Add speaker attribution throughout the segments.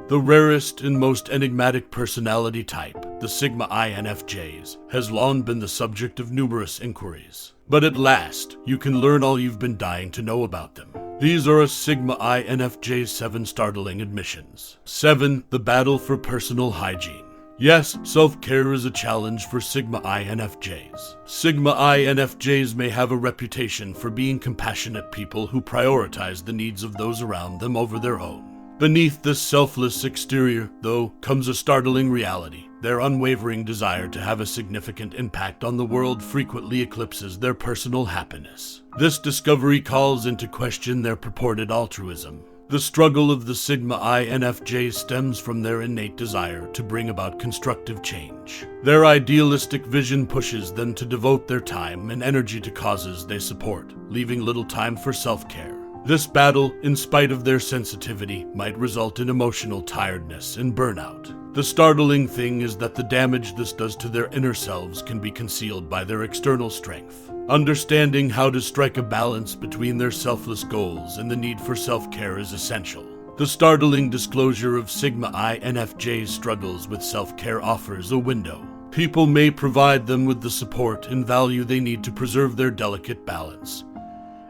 Speaker 1: The rarest and most enigmatic personality type, the Sigma INFJs, has long been the subject of numerous inquiries. But at last, you can learn all you've been dying to know about them. These are a Sigma INFJ's 7 startling admissions. 7. The battle for personal hygiene. Yes, self-care is a challenge for Sigma INFJs. Sigma INFJs may have a reputation for being compassionate people who prioritize the needs of those around them over their own. Beneath this selfless exterior, though, comes a startling reality. Their unwavering desire to have a significant impact on the world frequently eclipses their personal happiness. This discovery calls into question their purported altruism. The struggle of the Sigma INFJ stems from their innate desire to bring about constructive change. Their idealistic vision pushes them to devote their time and energy to causes they support, leaving little time for self-care. This battle, in spite of their sensitivity, might result in emotional tiredness and burnout. The startling thing is that the damage this does to their inner selves can be concealed by their external strength. Understanding how to strike a balance between their selfless goals and the need for self-care is essential. The startling disclosure of Sigma INFJ's struggles with self-care offers a window. People may provide them with the support and value they need to preserve their delicate balance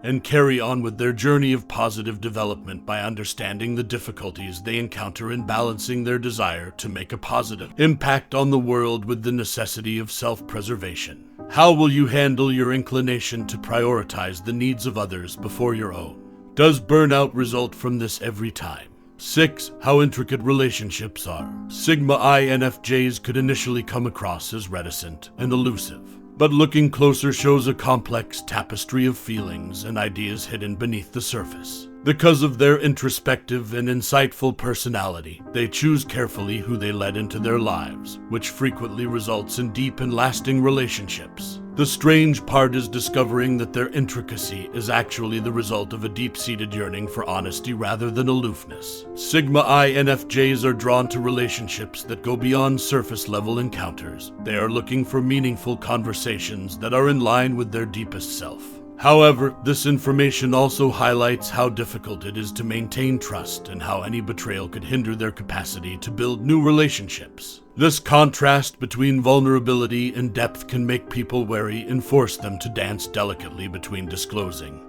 Speaker 1: and carry on with their journey of positive development by understanding the difficulties they encounter in balancing their desire to make a positive impact on the world with the necessity of self-preservation. How will you handle your inclination to prioritize the needs of others before your own? Does burnout result from this every time? 6. How intricate relationships are. Sigma INFJs could initially come across as reticent and elusive, but looking closer shows a complex tapestry of feelings and ideas hidden beneath the surface. Because of their introspective and insightful personality, they choose carefully who they let into their lives, which frequently results in deep and lasting relationships. The strange part is discovering that their intricacy is actually the result of a deep-seated yearning for honesty rather than aloofness. Sigma INFJs are drawn to relationships that go beyond surface-level encounters. They are looking for meaningful conversations that are in line with their deepest self. However, this information also highlights how difficult it is to maintain trust and how any betrayal could hinder their capacity to build new relationships. This contrast between vulnerability and depth can make people wary and force them to dance delicately between disclosing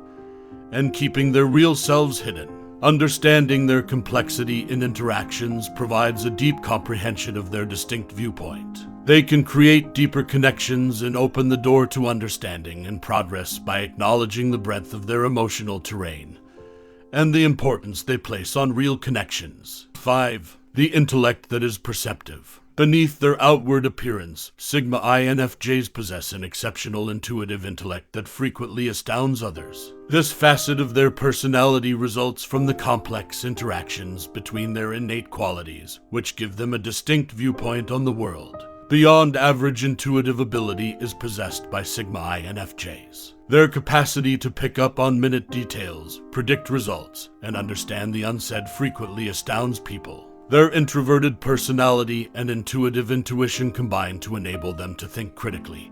Speaker 1: and keeping their real selves hidden. Understanding their complexity in interactions provides a deep comprehension of their distinct viewpoint. They can create deeper connections and open the door to understanding and progress by acknowledging the breadth of their emotional terrain and the importance they place on real connections. 5. The intellect that is perceptive. Beneath their outward appearance, Sigma INFJs possess an exceptional intuitive intellect that frequently astounds others. This facet of their personality results from the complex interactions between their innate qualities, which give them a distinct viewpoint on the world. Beyond average intuitive ability is possessed by Sigma INFJs. Their capacity to pick up on minute details, predict results, and understand the unsaid frequently astounds people. Their introverted personality and intuitive intuition combine to enable them to think critically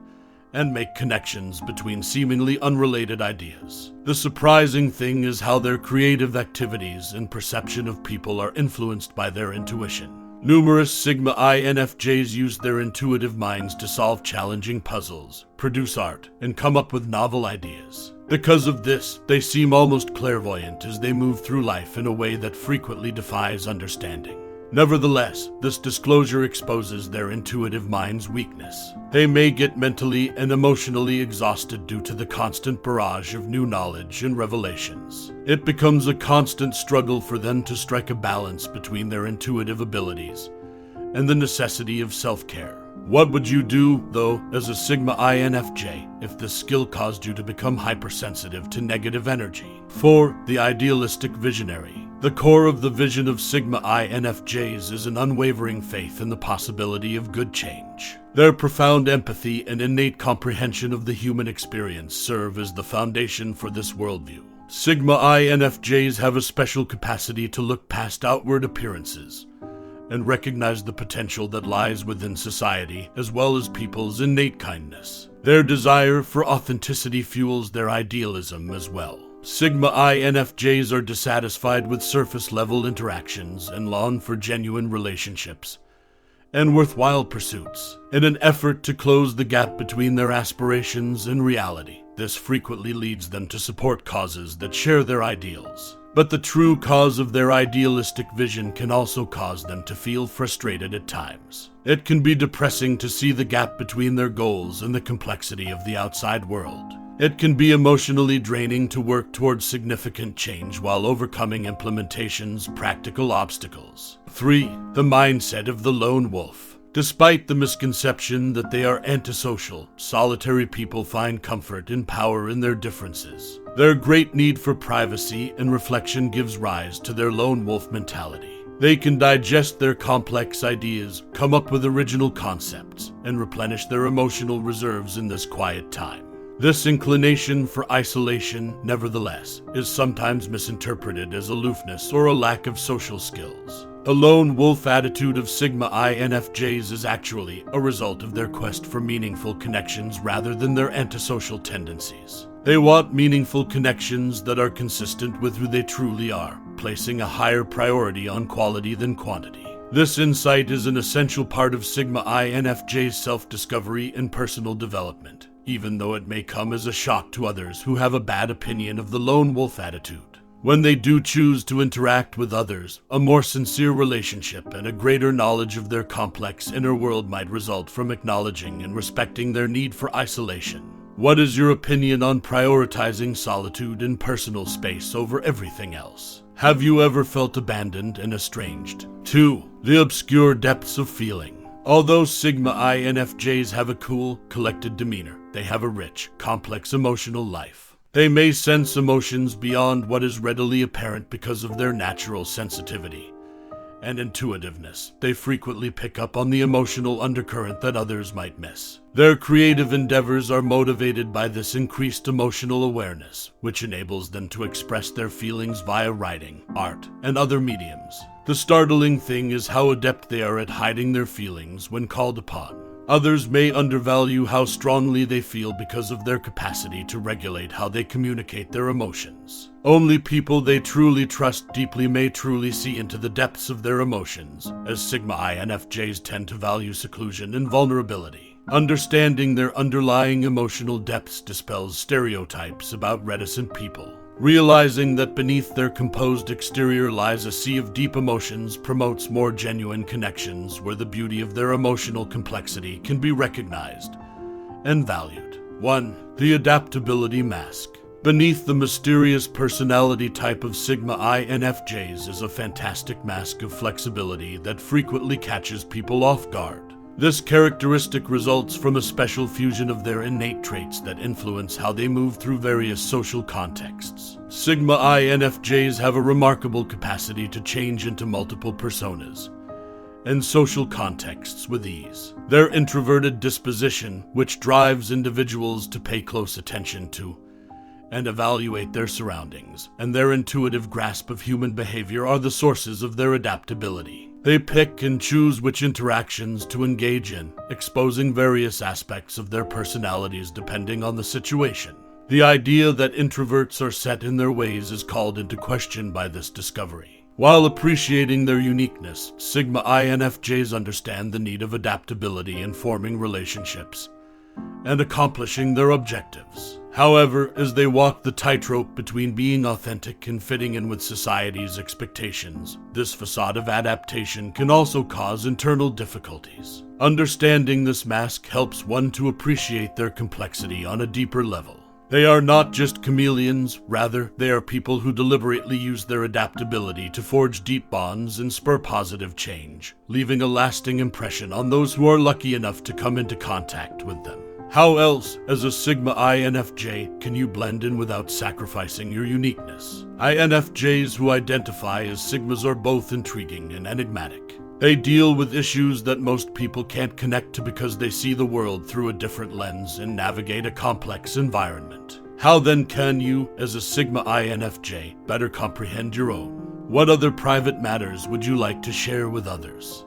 Speaker 1: and make connections between seemingly unrelated ideas. The surprising thing is how their creative activities and perception of people are influenced by their intuition. Numerous Sigma INFJs use their intuitive minds to solve challenging puzzles, produce art, and come up with novel ideas. Because of this, they seem almost clairvoyant as they move through life in a way that frequently defies understanding. Nevertheless, this disclosure exposes their intuitive mind's weakness. They may get mentally and emotionally exhausted due to the constant barrage of new knowledge and revelations. It becomes a constant struggle for them to strike a balance between their intuitive abilities and the necessity of self-care. What would you do, though, as a Sigma INFJ, if this skill caused you to become hypersensitive to negative energy? 4. The idealistic visionary. The core of the vision of Sigma INFJs is an unwavering faith in the possibility of good change. Their profound empathy and innate comprehension of the human experience serve as the foundation for this worldview. Sigma INFJs have a special capacity to look past outward appearances and recognize the potential that lies within society, as well as people's innate kindness. Their desire for authenticity fuels their idealism as well. Sigma INFJs are dissatisfied with surface-level interactions and long for genuine relationships and worthwhile pursuits. In an effort to close the gap between their aspirations and reality, this frequently leads them to support causes that share their ideals. But the true cause of their idealistic vision can also cause them to feel frustrated at times. It can be depressing to see the gap between their goals and the complexity of the outside world. It can be emotionally draining to work towards significant change while overcoming implementation's practical obstacles. 3. The mindset of the lone wolf. Despite the misconception that they are antisocial, solitary people find comfort and power in their differences. Their great need for privacy and reflection gives rise to their lone wolf mentality. They can digest their complex ideas, come up with original concepts, and replenish their emotional reserves in this quiet time. This inclination for isolation, nevertheless, is sometimes misinterpreted as aloofness or a lack of social skills. The lone wolf attitude of Sigma INFJs is actually a result of their quest for meaningful connections rather than their antisocial tendencies. They want meaningful connections that are consistent with who they truly are, placing a higher priority on quality than quantity. This insight is an essential part of Sigma INFJ's self-discovery and personal development, even though it may come as a shock to others who have a bad opinion of the lone wolf attitude. When they do choose to interact with others, a more sincere relationship and a greater knowledge of their complex inner world might result from acknowledging and respecting their need for isolation. What is your opinion on prioritizing solitude and personal space over everything else? Have you ever felt abandoned and estranged? 2. The obscure depths of feeling. Although Sigma INFJs have a cool, collected demeanor, they have a rich, complex emotional life. They may sense emotions beyond what is readily apparent because of their natural sensitivity and intuitiveness. They frequently pick up on the emotional undercurrent that others might miss. Their creative endeavors are motivated by this increased emotional awareness, which enables them to express their feelings via writing, art, and other mediums. The startling thing is how adept they are at hiding their feelings when called upon. Others may undervalue how strongly they feel because of their capacity to regulate how they communicate their emotions. Only people they truly trust deeply may truly see into the depths of their emotions, as Sigma INFJs tend to value seclusion and vulnerability. Understanding their underlying emotional depths dispels stereotypes about reticent people. Realizing that beneath their composed exterior lies a sea of deep emotions promotes more genuine connections where the beauty of their emotional complexity can be recognized and valued. 1. The Adaptability Mask. Beneath the mysterious personality type of Sigma INFJs is a fantastic mask of flexibility that frequently catches people off guard. This characteristic results from a special fusion of their innate traits that influence how they move through various social contexts. Sigma INFJs have a remarkable capacity to change into multiple personas and social contexts with ease. Their introverted disposition, which drives individuals to pay close attention to and evaluate their surroundings, and their intuitive grasp of human behavior are the sources of their adaptability. They pick and choose which interactions to engage in, exposing various aspects of their personalities depending on the situation. The idea that introverts are set in their ways is called into question by this discovery. While appreciating their uniqueness, Sigma INFJs understand the need of adaptability in forming relationships and accomplishing their objectives. However, as they walk the tightrope between being authentic and fitting in with society's expectations, this facade of adaptation can also cause internal difficulties. Understanding this mask helps one to appreciate their complexity on a deeper level. They are not just chameleons, rather, they are people who deliberately use their adaptability to forge deep bonds and spur positive change, leaving a lasting impression on those who are lucky enough to come into contact with them. How else, as a Sigma INFJ, can you blend in without sacrificing your uniqueness? INFJs who identify as Sigmas are both intriguing and enigmatic. They deal with issues that most people can't connect to because they see the world through a different lens and navigate a complex environment. How then can you, as a Sigma INFJ, better comprehend your own? What other private matters would you like to share with others?